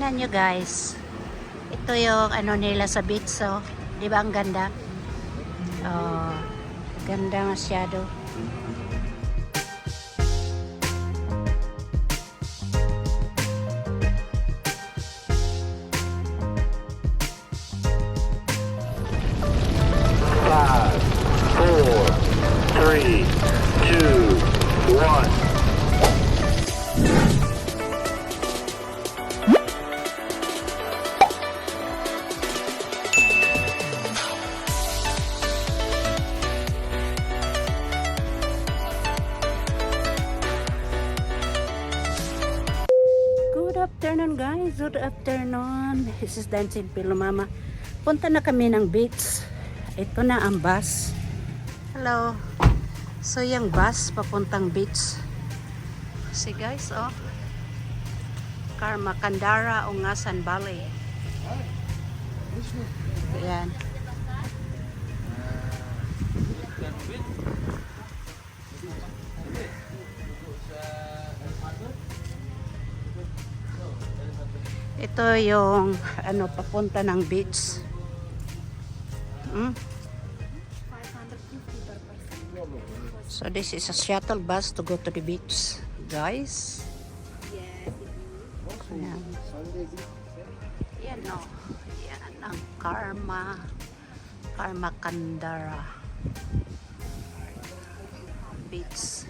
Tingnan nyo guys. Ito yung ano nila sa beach. So, di ba ang ganda? Oh, ganda masyado. Five, four, three, two, one. Good afternoon guys. Good afternoon. This is Dancing Pillow Mama. Punta na kami ng beach. Ito na ang bus. Hello. So yung bus papuntang beach. See guys, oh. Karma Kandara, Ungasan Valley. Ayan. Ito yung ano papunta ng beach. So this is a shuttle bus to go to the beach, guys. Ayan. Yan o. Yan ang Karma Kandara Beach.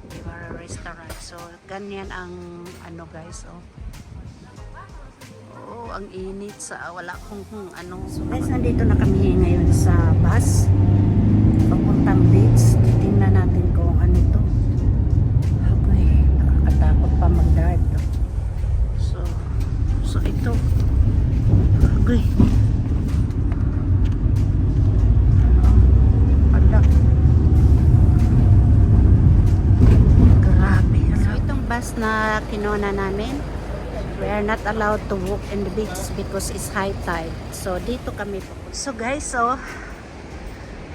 Diba, restaurant. So ganyan ang ano guys, oh. Oh, ang init sa wala kong ano. So guys, nandito na kami ngayon sa bus papuntang beach. Titingnan natin kung ano to. Agoy, nakakatakot pa mag-drive to. So ito. Agoy. Hala. Grabe. So itong bus na kinuna namin, we are not allowed to walk in the beach because it's high tide. So dito kami. So guys, so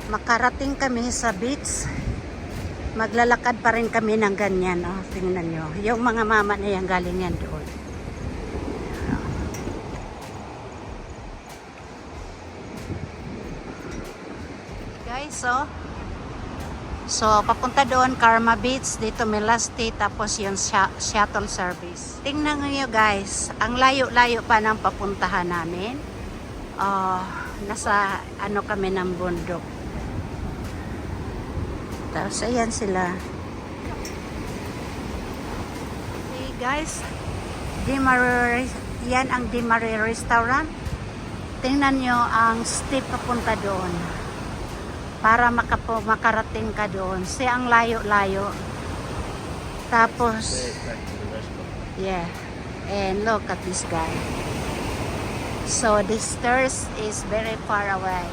makarating kami sa beach. Maglalakad pa rin kami ng ganyan, oh. Tingnan nyo. Yung mga mama na yan galing yan doon. Guys, so papunta doon, Karma Beach, dito Melasti, tapos yung shuttle service. Tingnan nyo guys, ang layo-layo pa ng papuntahan namin. Nasa ano kami ng bundok. Tapos ayan sila. Okay guys, yan ang Dimare Restaurant. Tingnan nyo ang steep papunta doon. Para makarating ka doon. Siya ang layo-layo. Tapos, yeah. And look at this guy. So, the stairs is very far away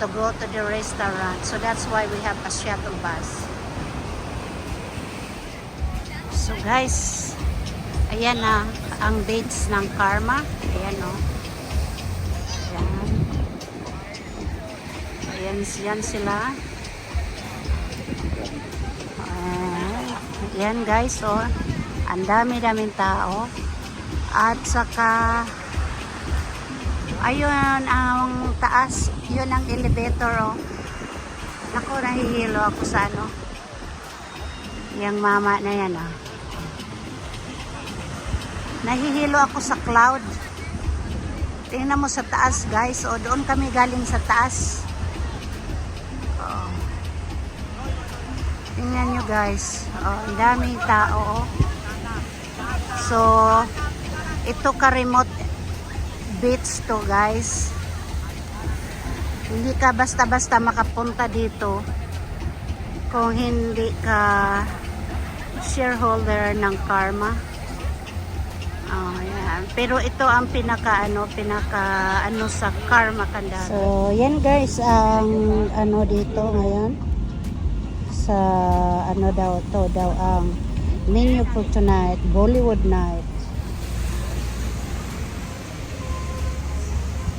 to go to the restaurant. So, that's why we have a shuttle bus. So, guys, ayan na ang beach ng Karma. Ayan o. Ayan. Yan sila. Yan guys, oh. Ang dami-daming tao. At saka ayun ang taas, yun ang elevator, oh. Naku, nahihilo ako sa ano. Yung mama na yan, oh. Nahihilo ako sa cloud. Tingnan mo sa taas guys, oh. Doon kami galing sa taas. Tingnan nyo guys, ang daming tao. So ito ka-remote beach to guys. Hindi ka basta-basta makapunta dito kung hindi ka shareholder ng Karma. Yan. Pero ito ang pinaka sa Karma Kandara. So yan guys, ang ano dito ngayon sa ano daw to daw ang menu for tonight, Bollywood night.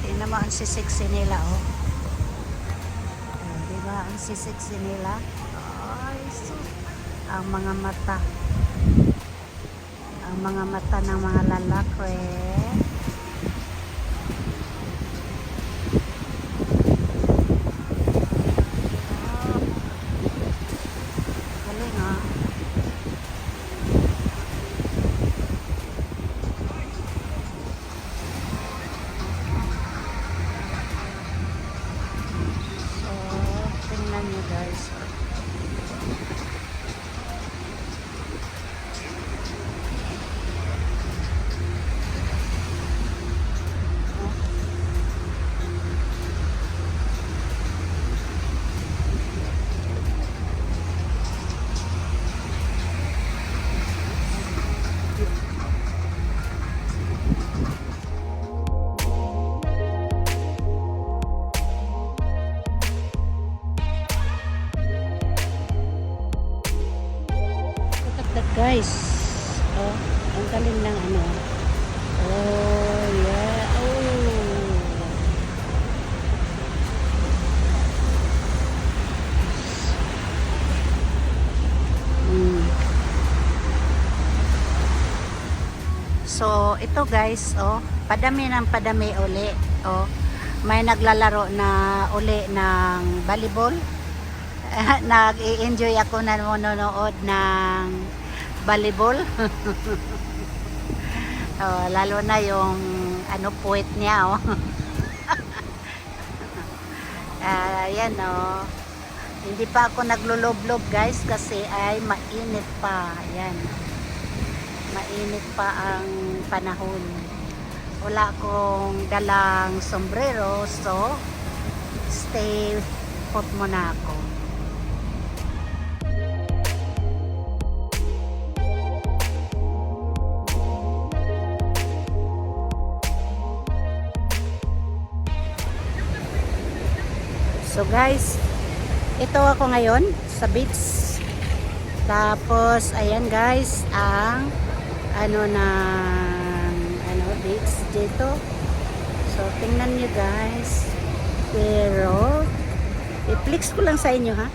Tingnan mo ang sisiksi nila, oh. Diba ang sisiksi nila? Ay, so ang mga mata. Ang mga mata ng mga lalaki. Oh, galing ah. So, tingnan nyo guys. Look at that guys. Oh, ang galing ng ano. Oh, yeah. Oh. Mm. So, ito guys, oh, padami ng padami uli. Oh, may naglalaro na uli ng volleyball. Nag-i-enjoy ako na manonood ng volleyball. Oh, lalo na yung ano puwet niya, oh. Ayan, oh. Hindi pa ako nagluloblob guys kasi ay mainit pa. Ayan. Mainit pa ang panahon. Wala akong dalang sombrero, so stay put muna ako. So guys, ito ako ngayon sa beach. Tapos ayan guys, ang ano ng ano beach dito. So tingnan niyo guys. Pero i-flex ko lang sa inyo ha.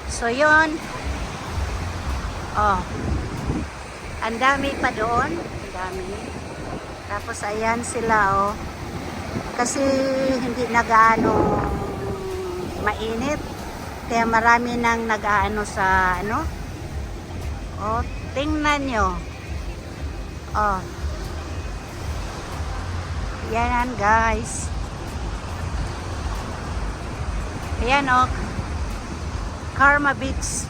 So yon. Oh. Ang dami pa doon, ang dami. Tapos ayan sila oh. Kasi hindi nagaano mainit. Kaya marami nang nag-aano sa ano. Oh, tingnan nyo. Oh. Yan guys. Ayan oh. Karma Beach.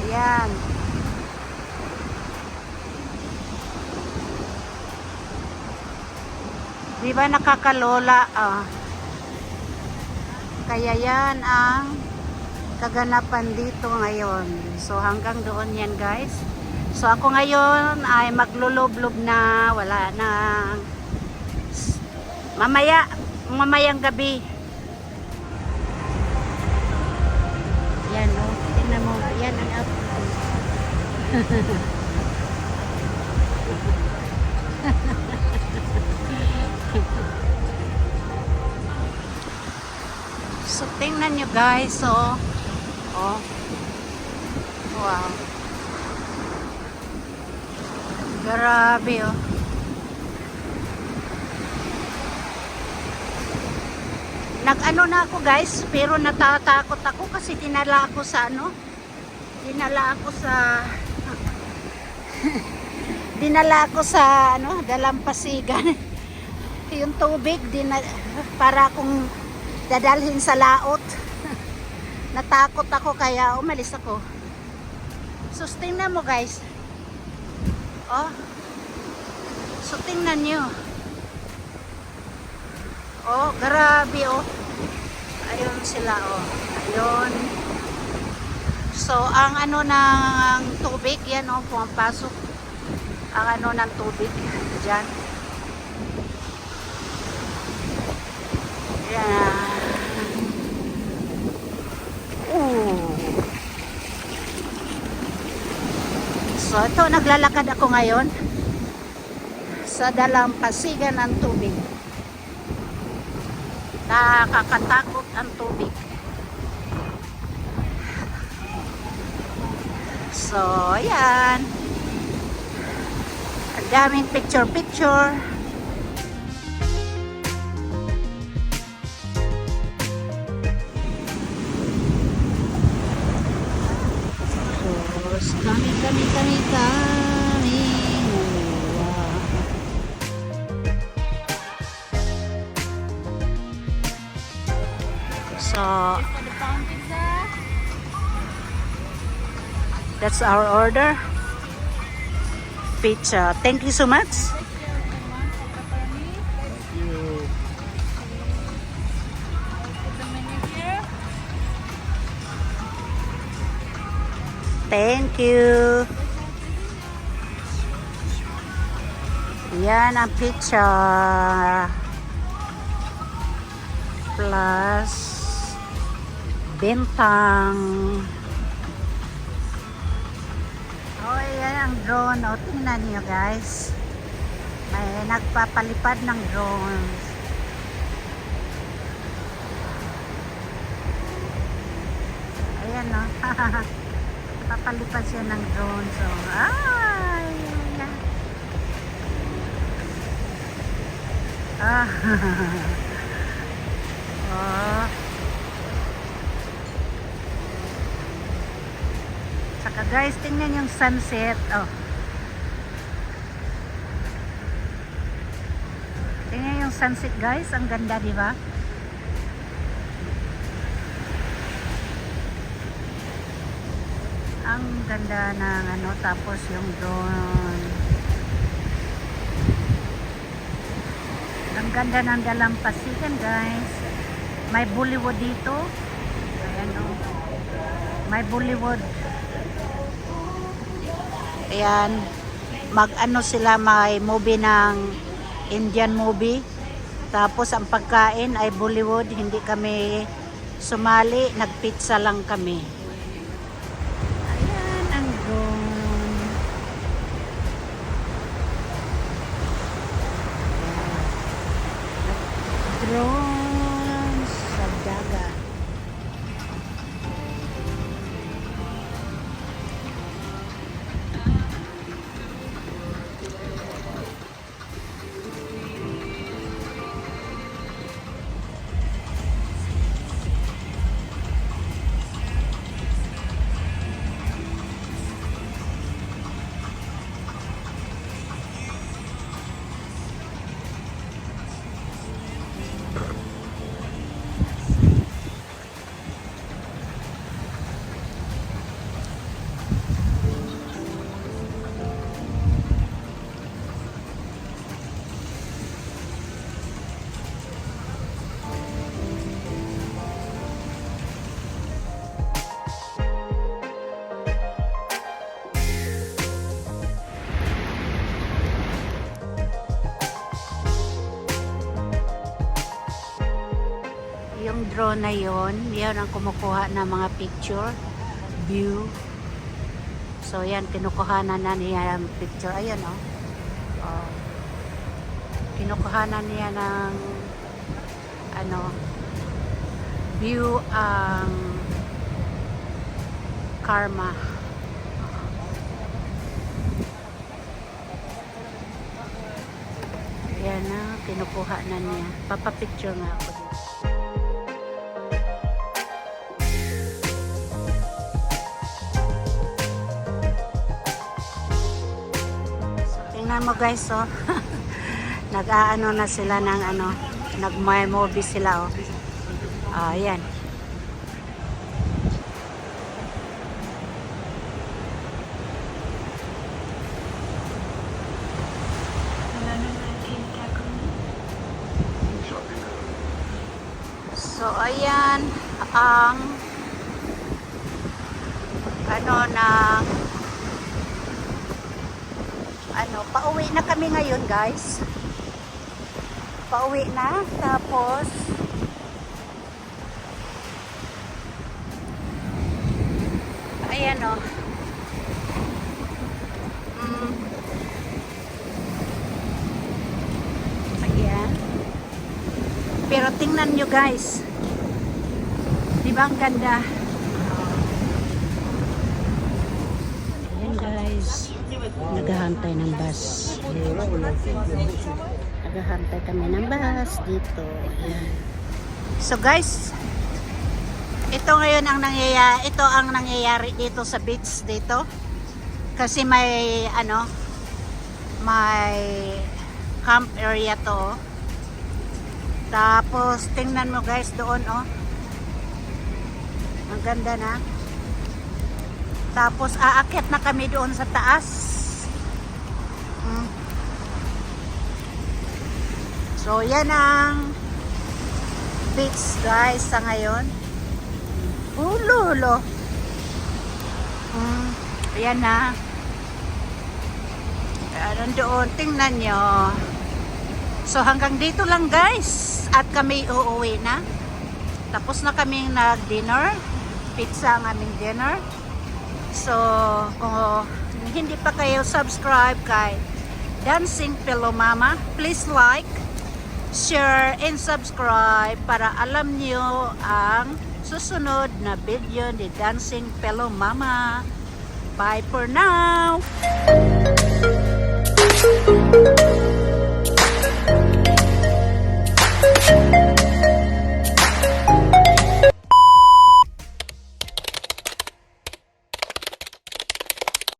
Ayan. Diba nakakalola ah. Kaya yan ang kaganapan dito ngayon. So hanggang doon yan guys. So ako ngayon ay magluloblob na. Wala na. Mamayang gabi. Yan o. Oh. Tingnan mo. Yan ang up. So tingnan nyo guys, oh. Oh. Wow. Grabe oh. Nag-ano na ako guys, pero natatakot ako kasi dinala ako sa ano? Dinala ako sa dinala ako sa ano, dalampasigan. Yung tubig para akong dadalhin sa laot. Natakot ako kaya umalis ako. So tingnan mo guys. Oh. So tingnan nyo. Oh, grabe oh. Ayun sila oh. Ayun. So ang ano ng tubig yan oh, pumapasok. Ang ano ng tubig diyan. Yan. So ito, naglalakad ako ngayon sa dalampasigan ng tubig. Nakakatakot ang tubig. So ayan. Daming picture-picture. Tapos, kami. Wow. So, that's our order. Pizza. Thank you so much. Thank you. Yan ang pizza. Plus bintang. Oh, yan ang drone. O, tingnan niyo guys. May nagpapalipad ng drones. Ayan o. Papalipad siya ng drone. So, ay! Yan. Ah. Oh. Saka guys, tingnan yung sunset. Oh. Tingnan yung sunset guys, ang ganda, di ba? Ang ganda ng ano, tapos yung drone. Ang ganda ng dalampasigan guys. May Bollywood dito. Ayan o. May Bollywood. Ayan, mag-ano sila, may movie ng Indian movie. Tapos ang pagkain ay Bollywood, hindi kami sumali, nagpizza lang kami. Ayan ang drone. Drone sa dagat. Yung drone na yon, yan ang kumukuha ng mga picture, view. So yan, kinukuhanan na niya ng picture. Ayan o. Oh. Kinukuhanan niya ng ano, view ang Karma. Ayan na, kinukuha na niya. Papapicture nga ako dito. Tingnan mo guys, oh. Nag-aano na sila ng ano, nag-movie sila, oh. Ayan. So ayan ang pauwi na kami ngayon guys. Pauwi na, tapos ayan o. Ayan. Pero tingnan nyo guys. Diba ang ganda? Ayan guys. naghahantay ng bus. Naghahantay kami ng bus dito. Ayan. So guys, ito ngayon ang nangyayari dito sa beach dito. Kasi may may camp area to. Tapos tingnan mo guys doon ang ganda na. Tapos aakyat na kami doon sa taas. So yan ang beach guys sa ngayon. Lolo. Ayan na. Doon, tingnan nyo. So hanggang dito lang guys. At kami uuwi na. Tapos na kaming nag-dinner. Pizza ang aming dinner. So, kung hindi pa kayo subscribe kay Dancing Pillow Mama, please like, share, and subscribe para alam nyo ang susunod na video ni Dancing Pillow Mama. Bye for now!